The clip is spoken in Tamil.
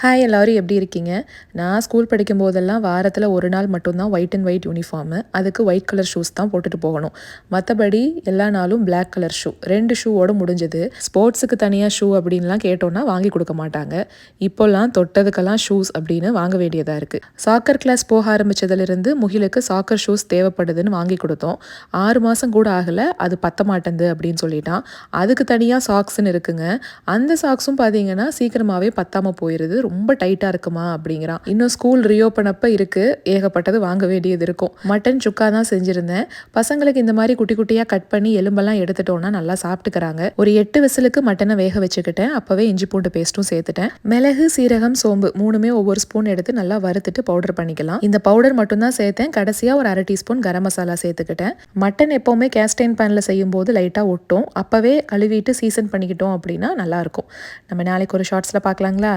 ஹாய் எல்லோரும் எப்படி இருக்கீங்க? நான் ஸ்கூல் படிக்கும்போதெல்லாம் வாரத்தில் ஒரு நாள் மட்டும்தான் ஒயிட் அண்ட் ஒயிட் யூனிஃபார்மு. அதுக்கு ஒயிட் கலர் ஷூஸ் தான் போட்டுட்டு போகணும். மற்றபடி எல்லா நாளும் பிளாக் கலர் ஷூ. 2 ஷூவோடு முடிஞ்சது. ஸ்போர்ட்ஸுக்கு தனியாக ஷூ அப்படின்லாம் கேட்டோன்னா வாங்கி கொடுக்க மாட்டாங்க. இப்போல்லாம் தொட்டதுக்கெல்லாம் ஷூஸ் அப்படின்னு வாங்க வேண்டியதாக இருக்குது. சாக்கர் கிளாஸ் போக ஆரம்பித்ததுலேருந்து முகிலுக்கு சாக்கர் ஷூஸ் தேவைப்படுதுன்னு வாங்கி கொடுத்தோம். 6 மாதம் கூட ஆகலை, அது பத்த மாட்டேங்குது அப்படின்னு சொல்லிட்டான். அதுக்கு தனியாக சாக்ஸ்ன்னு இருக்குங்க. அந்த சாக்ஸும் பார்த்தீங்கன்னா சீக்கிரமாகவே பத்தாமல் போயிடுது. ரொம்ப டைட்டாக இருக்குமா அப்படிங்கிறான். இன்னும் ஸ்கூல் ரீஓப்பன் அப்போ இருக்குது, ஏகப்பட்டது வாங்க வேண்டியது இருக்கும். மட்டன் சுக்கா தான் செஞ்சுருந்தேன். பசங்களுக்கு இந்த மாதிரி குட்டி குட்டியாக கட் பண்ணி எலும்பெல்லாம் எடுத்துட்டோன்னா நல்லா சாப்பிட்டுக்கிறாங்க. ஒரு 8 விசிலுக்கு மட்டனை வேக வச்சுக்கிட்டேன். அப்போவே இஞ்சி பூண்டு பேஸ்ட்டும் சேர்த்துட்டேன். மிளகு, சீரகம், சோம்பு 3மே ஒவ்வொரு ஸ்பூன் எடுத்து நல்லா வறுத்துட்டு பவுடர் பண்ணிக்கலாம். இந்த பவுடர் மட்டும்தான் சேர்த்தேன். கடைசியாக ஒரு 1/2 டீஸ்பூன் கரம் மசாலா சேர்த்துக்கிட்டேன். மட்டன் எப்போவுமே கேஸ்டைன் பேனில் செய்யும் போது லைட்டாக ஒட்டும். அப்போவே கழுவிட்டு சீசன் பண்ணிக்கிட்டோம் அப்படின்னா நல்லாயிருக்கும். நம்ம நாளைக்கு ஒரு ஷார்ட்ஸில் பார்க்கலாங்களா?